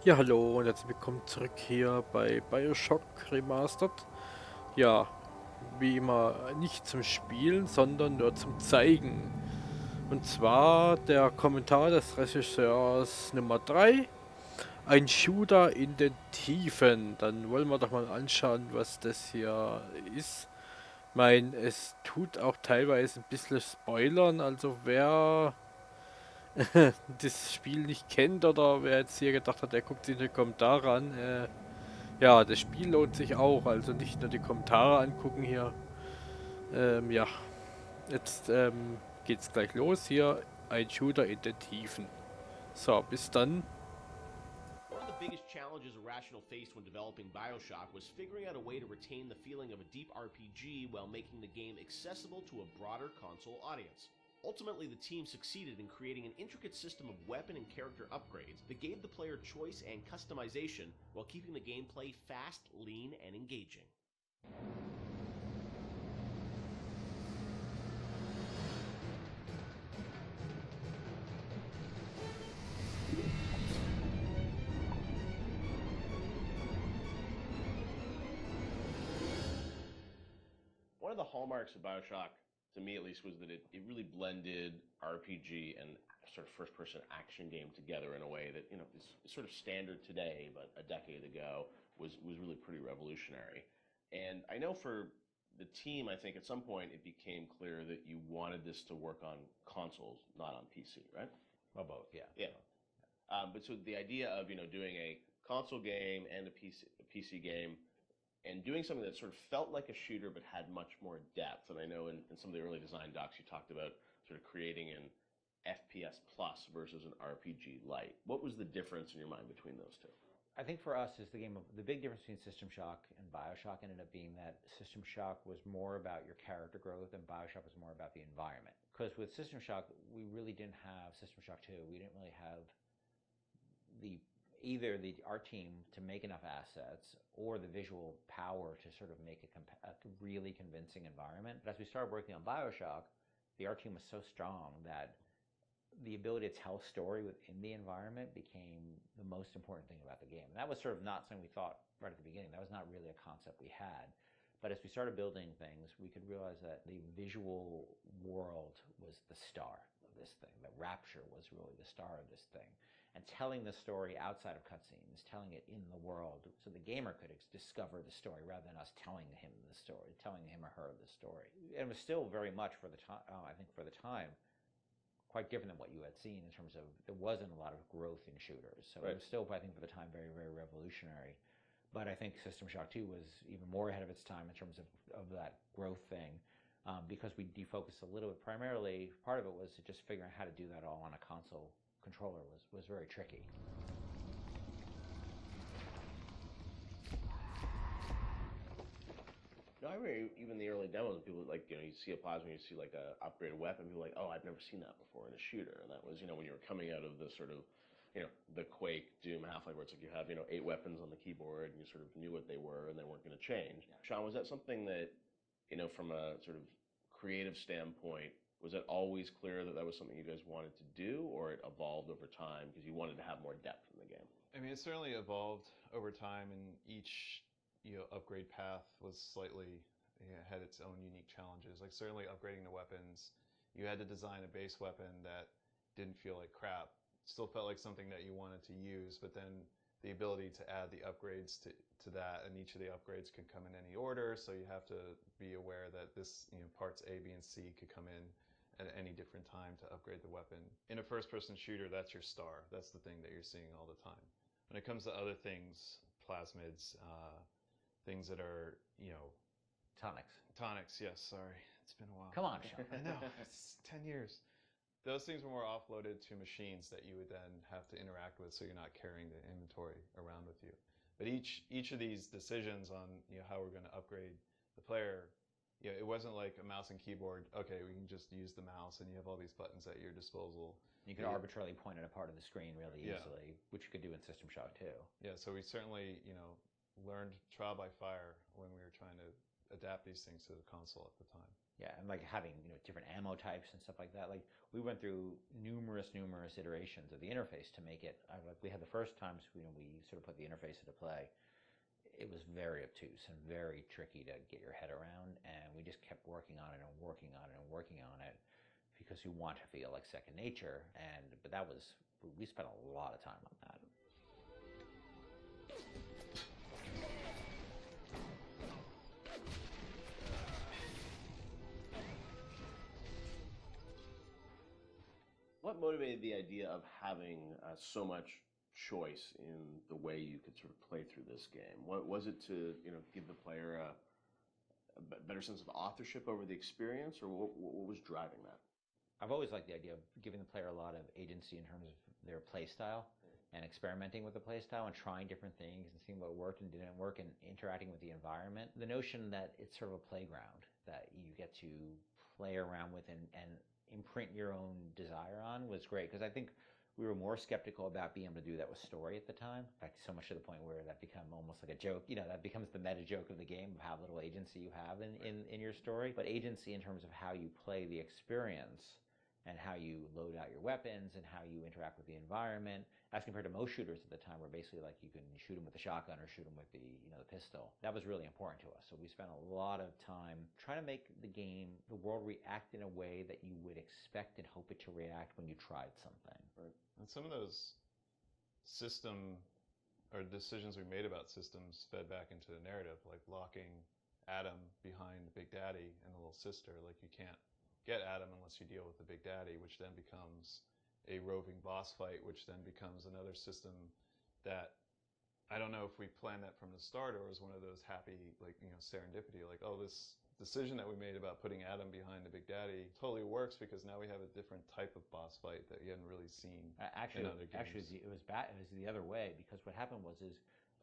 Ja, hallo und herzlich willkommen zurück hier bei Bioshock Remastered. Ja, wie immer nicht zum Spielen, sondern nur zum Zeigen. Und zwar der Kommentar des Regisseurs Nummer 3, ein Shooter in den Tiefen. Dann wollen wir doch mal anschauen, was das hier ist. Ich meine, es tut auch teilweise ein bisschen spoilern, also wer das Spiel nicht kennt oder wer jetzt hier gedacht hat, der guckt sich den Kommentar an, ja, das Spiel lohnt sich auch, also nicht nur die Kommentare angucken hier. Ja, jetzt geht's gleich los hier. Ein Shooter in den Tiefen. So, bis dann. One of the biggest challenges Irrational faced when developing Bioshock was figuring out a way to retain the feeling of a deep RPG while making the game accessible to a broader console audience. Ultimately, the team succeeded in creating an intricate system of weapon and character upgrades that gave the player choice and customization while keeping the gameplay fast, lean, and engaging. One of the hallmarks of Bioshock, to me at least, was that it really blended RPG and sort of first person action game together in a way that, is sort of standard today, but a decade ago was really pretty revolutionary. And I know for the team, I think at some point it became clear that you wanted this to work on consoles, not on PC, right? Well, both, yeah. Yeah. But so the idea of doing a console game and a PC game and doing something that sort of felt like a shooter but had much more depth. And I know in some of the early design docs you talked about sort of creating an FPS plus versus an RPG light. What was the difference in your mind between those two? I think for us is the big difference between System Shock and Bioshock ended up being that System Shock was more about your character growth and Bioshock was more about the environment. Because with System Shock, we really didn't have System Shock 2. We didn't really have the our team to make enough assets or the visual power to sort of make a really convincing environment. But as we started working on Bioshock, the art team was so strong that the ability to tell story within the environment became the most important thing about the game. And that was sort of not something we thought right at the beginning. That was not really a concept we had. But as we started building things, we could realize that the visual world was the star of this thing. The rapture was really the star of this thing. And telling the story outside of cutscenes, telling it in the world, so the gamer could discover the story rather than us telling him the story, telling him or her the story. And it was still very much for the time, I think for the time, quite different than what you had seen in terms of there wasn't a lot of growth in shooters. So Right. it was still, I think, for the time, very, very revolutionary. But I think System Shock 2 was even more ahead of its time in terms of that growth thing because we defocused a little bit. Primarily, part of it was just figuring out how to do that all on a console controller was very tricky. No, I remember even the early demos, people like, you see a plasma, you see like a upgraded weapon, people are like, oh, I've never seen that before in a shooter. And that was, when you were coming out of the sort of, the Quake, Doom, Half-Life, where it's like you have, 8 weapons on the keyboard and you sort of knew what they were and they weren't going to change. Yeah. Sean, was that something that, from a sort of creative standpoint, was it always clear that that was something you guys wanted to do, or it evolved over time because you wanted to have more depth in the game? I mean, it certainly evolved over time, and each upgrade path was slightly had its own unique challenges. Like certainly upgrading the weapons, you had to design a base weapon that didn't feel like crap. Still felt like something that you wanted to use, but then the ability to add the upgrades to that, and each of the upgrades can come in any order. So you have to be aware that this parts A, B, and C could come in at any different time to upgrade the weapon. In a first-person shooter, that's your star. That's the thing that you're seeing all the time. When it comes to other things, plasmids, things that are, Tonics. tonics, yes, sorry. It's been a while. Come on, Sean. I know, it's 10 years. Those things were more offloaded to machines that you would then have to interact with so you're not carrying the inventory around with you. But each of these decisions on how we're going to upgrade the player, it wasn't like a mouse and keyboard, okay, we can just use the mouse and you have all these buttons at your disposal. You could arbitrarily point at a part of the screen really easily, which you could do in System Shock too. Yeah, so we certainly, learned trial by fire when we were trying to adapt these things to the console at the time. Yeah, and like having different ammo types and stuff like that. Like we went through numerous iterations of the interface to make it. Like we had the first times we sort of put the interface into play. It was very obtuse and very tricky to get your head around, and we just kept working on it and working on it and working on it because you want to feel like second nature. But we spent a lot of time on that. What motivated the idea of having so much choice in the way you could sort of play through this game? What was it to give the player a better sense of authorship over the experience, or what was driving that? I've always liked the idea of giving the player a lot of agency in terms of their play style and experimenting with the play style and trying different things and seeing what worked and didn't work and interacting with the environment. The notion that it's sort of a playground that you get to play around with and imprint your own desire on was great, because I think we were more skeptical about being able to do that with story at the time. In fact, so much to the point where that became almost like a joke. That becomes the meta joke of the game, of how little agency you have in your story. But agency in terms of how you play the experience and how you load out your weapons and how you interact with the environment, as compared to most shooters at the time, where basically like you can shoot them with a shotgun or shoot them with the pistol. That was really important to us. So we spent a lot of time trying to make the world react in a way that you would expect and hope it to react when you tried something. Right. And some of those system or decisions we made about systems fed back into the narrative, like locking Adam behind Big Daddy and the little sister. Like you can't get Adam unless you deal with the Big Daddy, which then becomes a roving boss fight, which then becomes another system that I don't know if we planned that from the start or was one of those happy, serendipity, like, oh, this decision that we made about putting Adam behind the Big Daddy totally works because now we have a different type of boss fight that you hadn't really seen in other games. Actually, it was the other way, because what happened was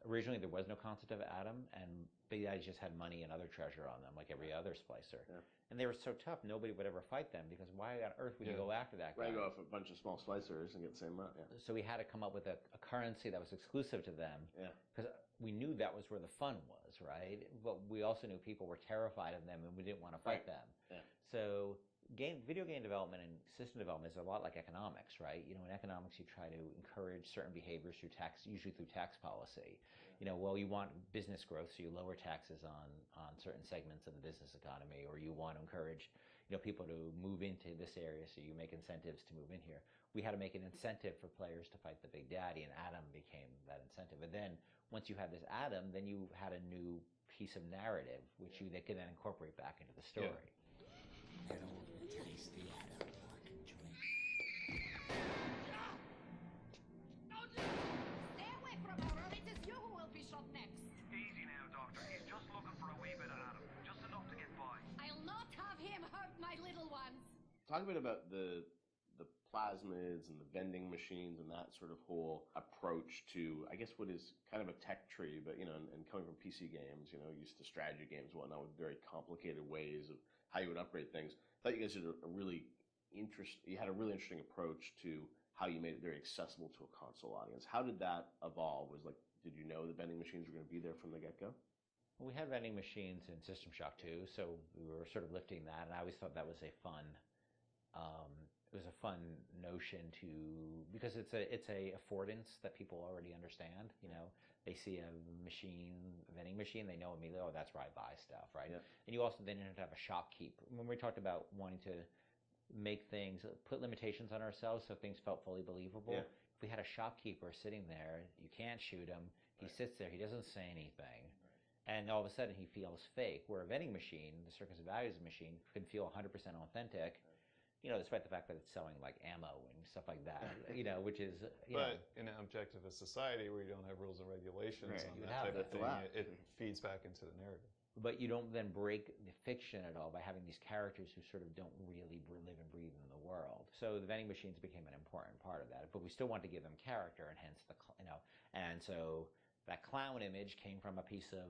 originally there was no concept of Adam, and Big Daddy just had money and other treasure on them, like every other splicer. Yeah. And they were so tough, nobody would ever fight them, because why on earth would you go after that guy? Right, go off a bunch of small splicers and get the same amount, yeah. So we had to come up with a currency that was exclusive to them, because we knew that was where the fun was, right? But we also knew people were terrified of them and we didn't want to fight them. Yeah. So video game development and system development is a lot like economics, right? In economics you try to encourage certain behaviors through tax, usually through tax policy. You want business growth, so you lower taxes on certain segments of the business economy, or you want to encourage people to move into this area, so you make incentives to move in here. We had to make an incentive for players to fight the Big Daddy, and Adam became that incentive. And then once you had this Adam, then you had a new piece of narrative which they could then incorporate back into the story. Yeah. Taste the Adam and drink. Stay away from her, or it is you who will be shot next. Easy now, Doctor. He's just looking for a wee bit of Adam. Just enough to get by. I'll not have him hurt my little ones. Talk a bit about the plasmids and the vending machines and that sort of whole approach to, I guess, what is kind of a tech tree, but, and coming from PC games, used to strategy games and whatnot, with very complicated ways of how you would upgrade things. I thought you guys did you had a really interesting approach to how you made it very accessible to a console audience. How did that evolve? Did you know the vending machines were going to be there from the get-go? Well, we had vending machines in System Shock too, so we were sort of lifting that, and I always thought that was a fun notion because it's a affordance that people already understand. They see a vending machine, they know immediately, oh, that's where I buy stuff, right? Yeah. And you also then have to have a shopkeep. When we talked about wanting to make things, put limitations on ourselves so things felt fully believable. Yeah. If we had a shopkeeper sitting there, you can't shoot him. He sits there, he doesn't say anything. Right. And all of a sudden he feels fake. Where a vending machine, the Circus of Values machine, can feel 100% authentic. Despite the fact that it's selling like ammo and stuff like that, which is. But in an objectivist society where you don't have rules and regulations on that type of thing, it feeds back into the narrative. But you don't then break the fiction at all by having these characters who sort of don't really live and breathe in the world. So the vending machines became an important part of that, but we still want to give them character, and hence and so. That clown image came from a piece of,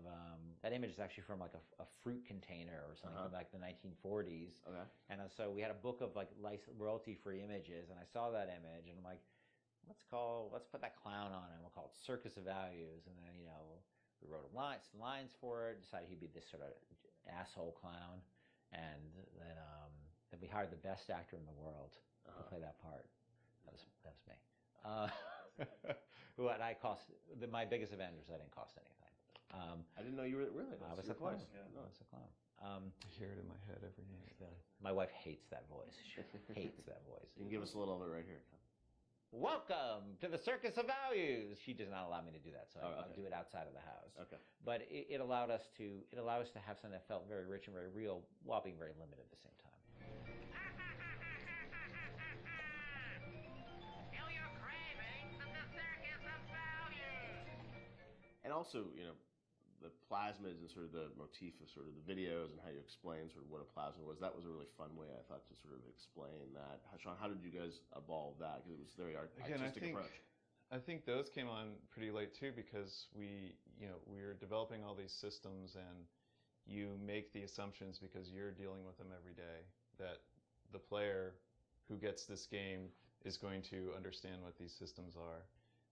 that image is actually from like a fruit container or something from like the 1940s. Okay. And so we had a book of like royalty-free images, and I saw that image and I'm like, let's put that clown on it, and we'll call it Circus of Values. And then, we wrote lines for it, decided he'd be this sort of asshole clown, and then we hired the best actor in the world to play that part. That was me. What I cost my biggest Avengers, I didn't cost anything. I didn't know you were really. I was a clown. I was a clown. I hear it in my head every day. My wife hates that voice. She hates that voice. You can give us a little of it right here. Welcome to the Circus of Values. She does not allow me to do that, so I'll okay. do it outside of the house. Okay. But it allowed us to have something that felt very rich and very real while being very limited at the same time. Feel your cravings at the Circus of Values. And also, the plasmids and sort of the motif of sort of the videos and how you explain sort of what a plasmid was. That was a really fun way, I thought, to sort of explain that. Sean, how did you guys evolve that? Because it was a very artistic approach. I think those came on pretty late too, because we were developing all these systems, and you make the assumptions because you're dealing with them every day that the player who gets this game is going to understand what these systems are.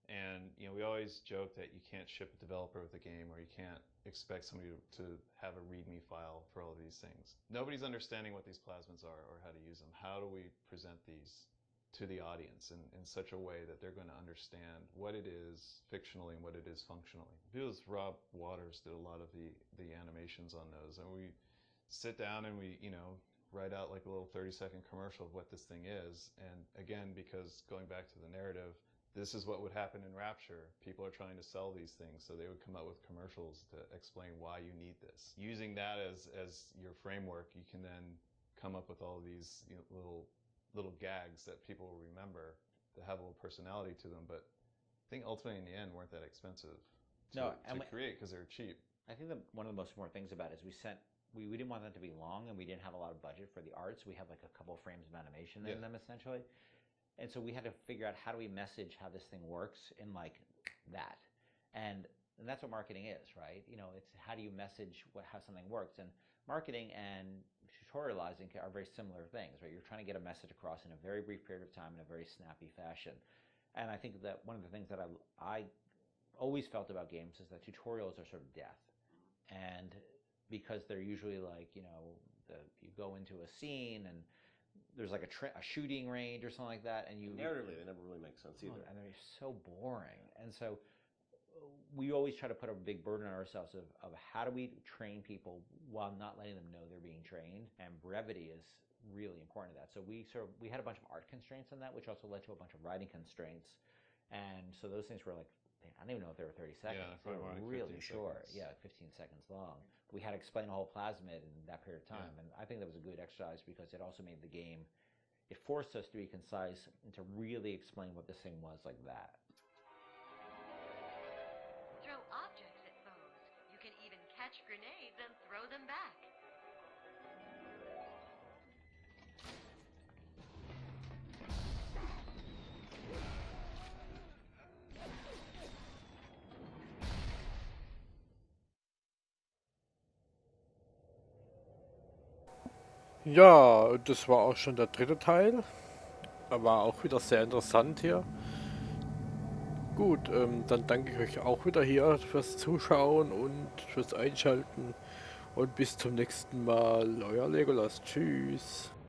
And we always joke that you can't ship a developer with a game, or you can't expect somebody to have a README file for all of these things. Nobody's understanding what these plasmids are or how to use them. How do we present these to the audience in such a way that they're going to understand what it is fictionally and what it is functionally? It was Rob Waters did a lot of the animations on those, and we sit down and we write out like a little 30-second commercial of what this thing is. And again, because going back to the narrative, this is what would happen in Rapture. People are trying to sell these things, so they would come up with commercials to explain why you need this. Using that as your framework, you can then come up with all of these little gags that people will remember, that have a little personality to them. But I think ultimately in the end weren't that expensive to create, because they were cheap. I think one of the most important things about it is we didn't want them to be long, and we didn't have a lot of budget for the art, so we have like a couple of frames of animation in them essentially. And so we had to figure out, how do we message how this thing works in like that, and that's what marketing is, right? It's how do you message how something works. And marketing and tutorializing are very similar things, right? You're trying to get a message across in a very brief period of time in a very snappy fashion. And I think that one of the things that I always felt about games is that tutorials are sort of death, and because they're usually like you go into a scene and there's like a shooting range or something like that, and narratively they never really make sense either, and they're so boring. And so we always try to put a big burden on ourselves of how do we train people while not letting them know they're being trained, and brevity is really important to that. So we had a bunch of art constraints on that, which also led to a bunch of writing constraints, and so those things were like, I don't even know if they were 30 seconds. Yeah, they were really short. Seconds. Yeah, 15 seconds long. We had to explain a whole plasmid in that period of time, and I think that was a good exercise because it also made the game, it forced us to be concise and to really explain what this thing was like that. Throw objects at foes. You can even catch grenades and throw them back. Ja, das war auch schon der dritte Teil. War auch wieder sehr interessant hier. Gut, dann danke ich euch auch wieder hier fürs Zuschauen und fürs Einschalten. Und bis zum nächsten Mal. Euer Legolas. Tschüss.